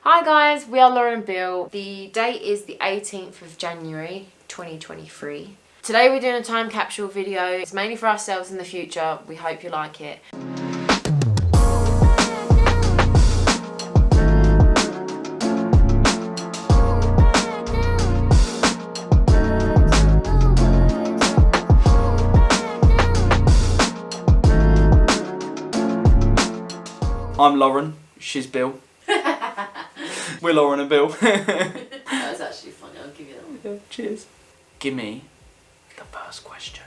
Hi guys, we are Lauren and Bill. The date is the 18th of January 2023. Today we're doing a time capsule video. It's mainly for ourselves in the future. We hope you like it. I'm Lauren, she's Bill. We're Lauren and Bill. That was actually funny, I'll give you that one. Yeah, cheers. Give me the first question.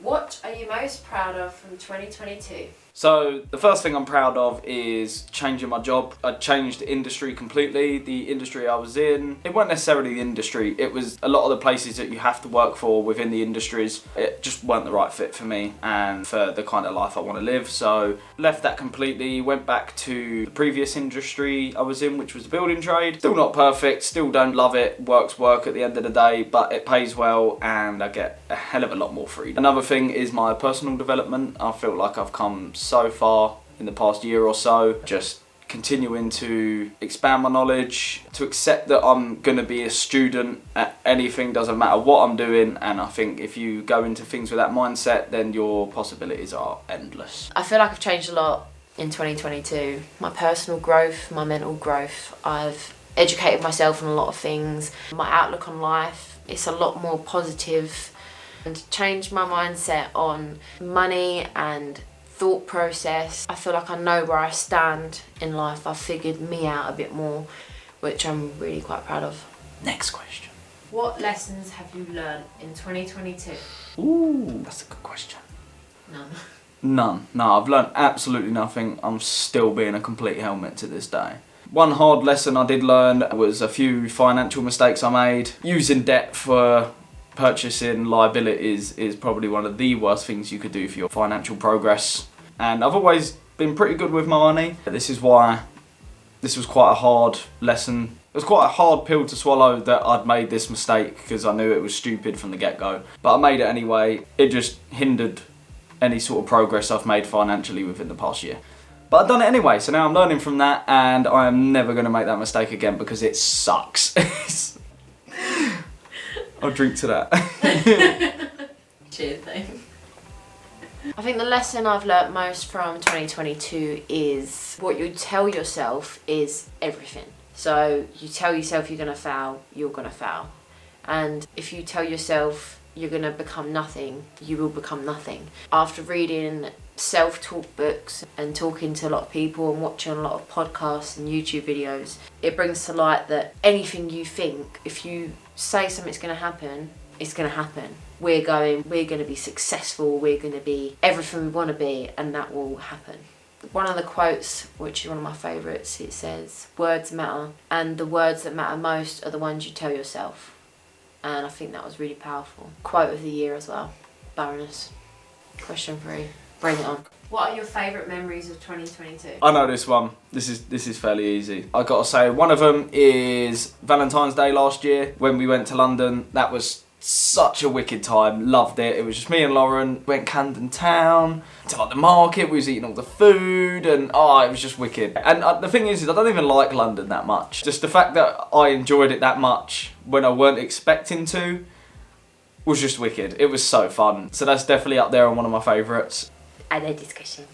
What are you most proud of from 2022? So, the first thing I'm proud of is changing my job. I changed industry completely. The industry I was in, it wasn't necessarily the industry, it was a lot of the places that you have to work for within the industries. It just weren't the right fit for me and for the kind of life I want to live. So, left that completely, went back to the previous industry I was in, which was the building trade. Still not perfect, still don't love it. Work's work at the end of the day, but it pays well and I get a hell of a lot more freedom. Another thing is my personal development. I feel like I've come so far in the past year or so, just continuing to expand my knowledge, to accept that I'm going to be a student at anything, doesn't matter what I'm doing, and I think if you go into things with that mindset, then your possibilities are endless. I feel like I've changed a lot in 2022. My personal growth, my mental growth. I've educated myself on a lot of things. My outlook on life, it's a lot more positive, and changed my mindset on money and thought process. I feel like I know where I stand in life. I've figured me out a bit more, which I'm really quite proud of. Next question. What lessons have you learned in 2022? Ooh, that's a good question. None. None. No, I've learned absolutely nothing. I'm still being a complete helmet to this day. One hard lesson I did learn was a few financial mistakes I made. Using debt for purchasing liabilities is probably one of the worst things you could do for your financial progress. And I've always been pretty good with my money. This is why this was quite a hard lesson. It was quite a hard pill to swallow that I'd made this mistake, because I knew it was stupid from the get-go. But I made it anyway. It just hindered any sort of progress I've made financially within the past year. But I've done it anyway, so now I'm learning from that, and I am never going to make that mistake again because it sucks. I'll drink to that. Cheers, thanks. I think the lesson I've learnt most from 2022 is what you tell yourself is everything. So you tell yourself you're going to fail, you're going to fail. And if you tell yourself you're going to become nothing, you will become nothing. After reading self-talk books and talking to a lot of people and watching a lot of podcasts and YouTube videos, it brings to light that anything you think, if you say something's going to happen, it's going to happen. We're going to be successful, we're going to be everything we want to be, and that will happen. One of the quotes, which is one of my favourites, it says, words matter, and the words that matter most are the ones you tell yourself. And I think that was really powerful. Quote of the year as well. Bonus. Question 3. Bring it on. What are your favourite memories of 2022? I know this one. This is fairly easy. I gotta say, one of them is Valentine's Day last year when we went to London. That was such a wicked time. Loved it. It was just me and Lauren. Went Camden Town to like the market. We was eating all the food, and it was just wicked. And the thing is I don't even like London that much. Just the fact that I enjoyed it that much when I weren't expecting to was just wicked. It was so fun. So that's definitely up there on one of my favourites. I know this question.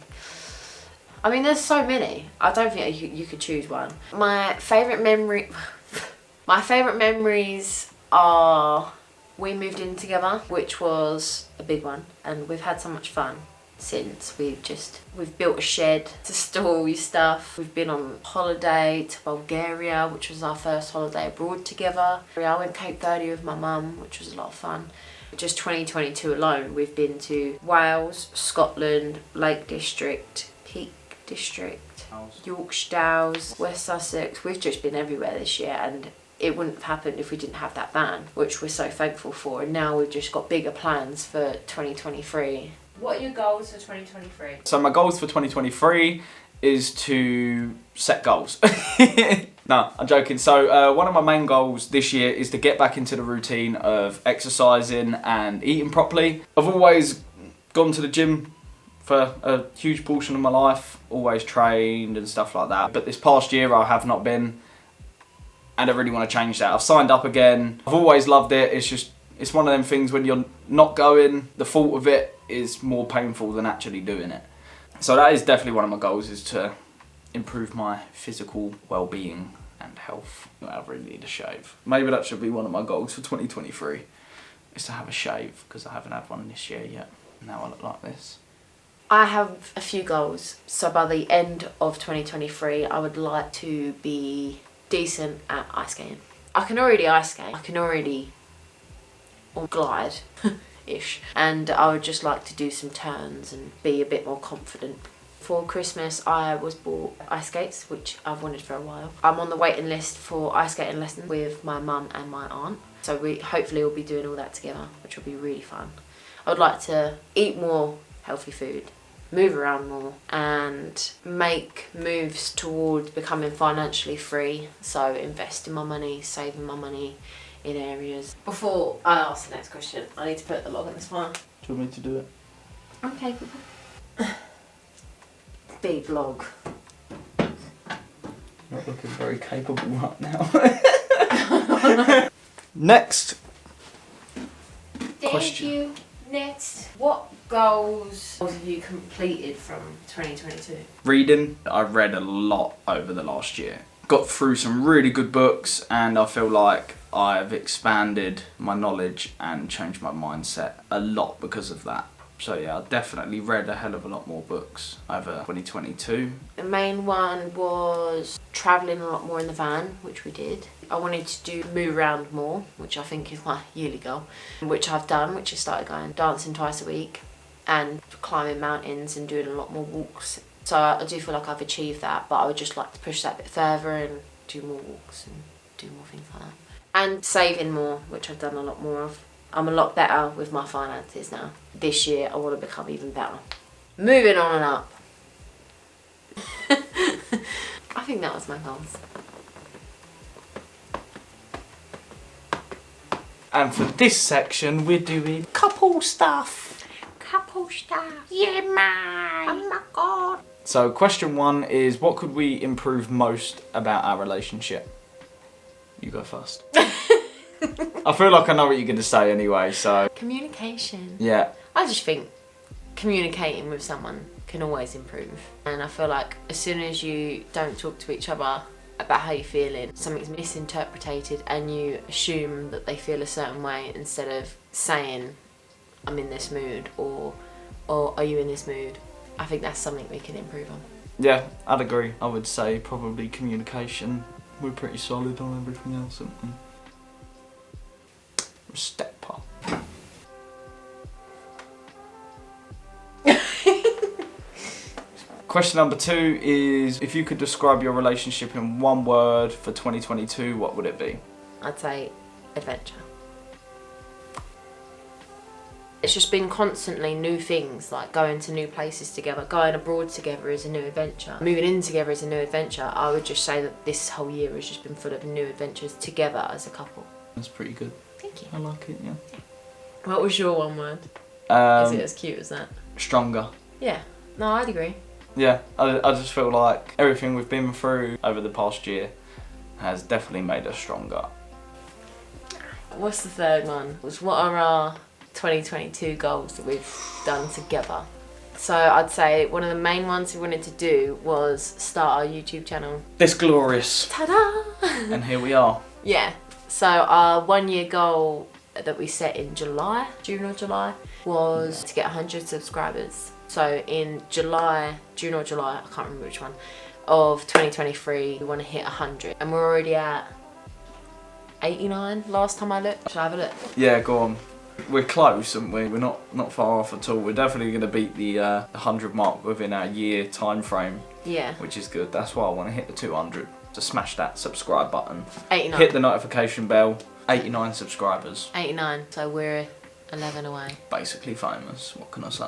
I mean, there's so many. I don't think you could choose one. My favourite memories are we moved in together, which was a big one, and we've had so much fun since. We've built a shed to store all your stuff. We've been on holiday to Bulgaria, which was our first holiday abroad together. I went Cape Verde with my mum, which was a lot of fun. Just 2022 alone, we've been to Wales, Scotland, Lake District, Peak District, Yorkshire Dales, West Sussex. We've just been everywhere this year, and it wouldn't have happened if we didn't have that van, which we're so thankful for. And now we've just got bigger plans for 2023. What are your goals for 2023? So my goals for 2023 is to set goals. No, I'm joking. So one of my main goals this year is to get back into the routine of exercising and eating properly. I've always gone to the gym for a huge portion of my life, always trained and stuff like that. But this past year I have not been, and I really want to change that. I've signed up again. I've always loved it. It's one of them things when you're not going, the thought of it is more painful than actually doing it. So that is definitely one of my goals, is to improve my physical well-being and health. I really need a shave. Maybe that should be one of my goals for 2023, is to have a shave, because I haven't had one this year yet. Now I look like this. I have a few goals. So by the end of 2023, I would like to be decent at ice skating. I can already ice skate. I can already glide ish, and I would just like to do some turns and be a bit more confident. For Christmas I was bought ice skates, which I've wanted for a while. I'm on the waiting list for ice skating lessons with my mum and my aunt, so we hopefully will be doing all that together, which will be really fun. I would like to eat more healthy food, move around more, and make moves towards becoming financially free. So investing my money, saving my money in areas. Before I ask the next question, I need to put the log in this file. Do you want me to do it? Okay. Big log. Not looking very capable right now. Next question. Next. What goals have you completed from 2022? Reading. I've read a lot over the last year. Got through some really good books, and I feel like I've expanded my knowledge and changed my mindset a lot because of that. So yeah, I definitely read a hell of a lot more books over 2022. The main one was travelling a lot more in the van, which we did. I wanted to move around more, which I think is my yearly goal, which I've done, which I started going dancing twice a week and climbing mountains and doing a lot more walks. So I do feel like I've achieved that, but I would just like to push that a bit further and do more walks and do more things like that. And saving more, which I've done a lot more of. I'm a lot better with my finances now. This year I want to become even better. Moving on and up. I think that was my goals. And for this section we're doing couple stuff. Couple stuff. Yeah, man. Oh my god. So question 1 is, what could we improve most about our relationship? You go first. I feel like I know what you're going to say anyway, so... Communication. Yeah. I just think communicating with someone can always improve. And I feel like as soon as you don't talk to each other about how you're feeling, something's misinterpreted and you assume that they feel a certain way instead of saying, I'm in this mood, or are you in this mood? I think that's something we can improve on. Yeah, I'd agree. I would say probably communication. We're pretty solid on everything else, aren't we? Step up. Question number 2 is, if you could describe your relationship in one word for 2022, what would it be? I'd say adventure. It's just been constantly new things, like going to new places together, going abroad together is a new adventure, moving in together is a new adventure. I would just say that this whole year has just been full of new adventures together as a couple. That's pretty good. Thank you. I like it, yeah. What was your one word? Is it as cute as that? Stronger. Yeah. No, I'd agree. Yeah, I just feel like everything we've been through over the past year has definitely made us stronger. What's the third one? What are our 2022 goals that we've done together? So I'd say one of the main ones we wanted to do was start our YouTube channel. This glorious. Ta-da! And here we are. Yeah. So our 1 year goal that we set in June or July, was to get 100 subscribers. So in June or July, I can't remember which one, of 2023, we want to hit 100. And we're already at 89 last time I looked. Shall I have a look? Yeah, go on. We're close, aren't we? We're not far off at all. We're definitely going to beat the 100 mark within our year time frame. Yeah. Which is good. That's why I want to hit the 200. To smash that subscribe button. 89. Hit the notification bell. 89 subscribers. 89. So we're 11 away. Basically famous. What can I say?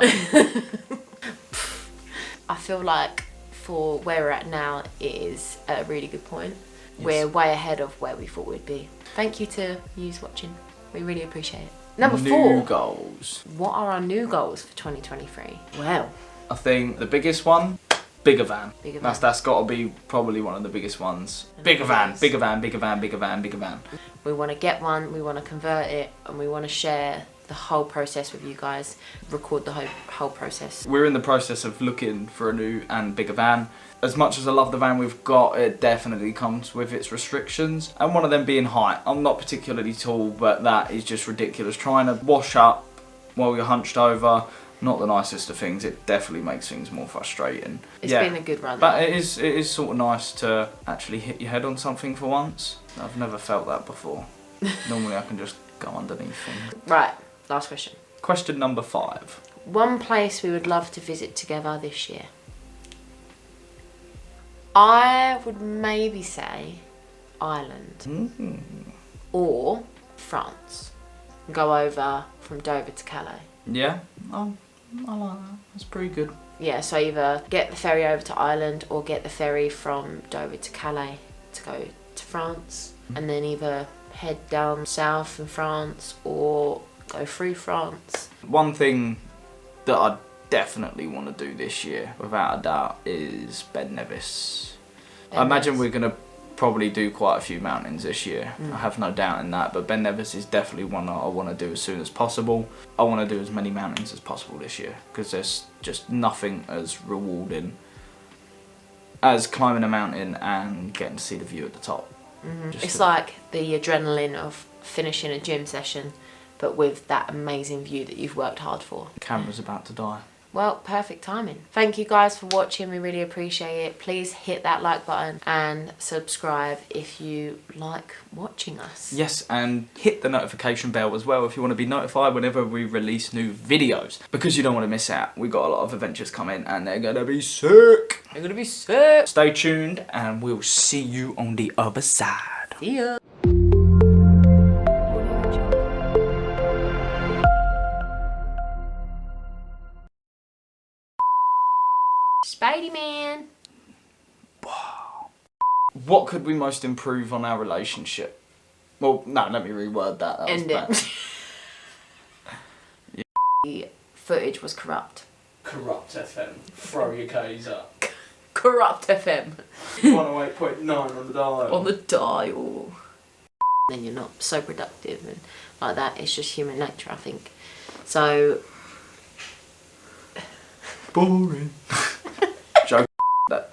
I feel like for where we're at now, it is at a really good point. Yes. We're way ahead of where we thought we'd be. Thank you to yous watching. We really appreciate it. Number 4. New goals. What are our new goals for 2023? Well, I think the biggest one Bigger van. Bigger van. That's got to be probably one of the biggest ones. Bigger van, bigger van, bigger van, bigger van, bigger van. We want to get one, we want to convert it, and we want to share the whole process with you guys, record the whole process. We're in the process of looking for a new and bigger van. As much as I love the van we've got, it definitely comes with its restrictions. And one of them being height. I'm not particularly tall, but that is just ridiculous. Trying to wash up while you're hunched over, not the nicest of things. It definitely makes things more frustrating. It's been a good run. But it is sort of nice to actually hit your head on something for once. I've never felt that before. Normally I can just go underneath things. Right, last question. Question number 5. One place we would love to visit together this year. I would maybe say Ireland or France. Go over from Dover to Calais. Yeah, I like that. That's pretty good. Yeah, so either get the ferry over to Ireland or get the ferry from Dover to Calais to go to France, and then either head down south in France or go through France. One thing that I definitely want to do this year, without a doubt, is Ben Nevis. I imagine we're going to probably do quite a few mountains this year. I have no doubt in that, but Ben Nevis is definitely one that I want to do as soon as possible. I want to do as many mountains as possible this year, because there's just nothing as rewarding as climbing a mountain and getting to see the view at the top. It's like the adrenaline of finishing a gym session, but with that amazing view that you've worked hard for. Camera's about to die. Well, perfect timing. Thank you guys for watching. We really appreciate it. Please hit that like button and subscribe if you like watching us. Yes, and hit the notification bell as well if you want to be notified whenever we release new videos, because you don't want to miss out. We've got a lot of adventures coming and they're going to be sick. They're going to be sick. Stay tuned and we'll see you on the other side. See ya. Spidey-Man. What could we most improve on our relationship? Well, no, let me reword that. That was End bad. it. The footage was corrupt. Corrupt FM. Throw your K's up. Corrupt FM. 108.9 on the dial. On the dial. Then you're not so productive and like that. It's just human nature, I think. So. Boring. Joke. That.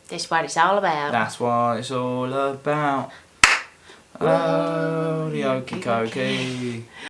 That's what it's all about. That's what it's all about. Oh, the okie dokie.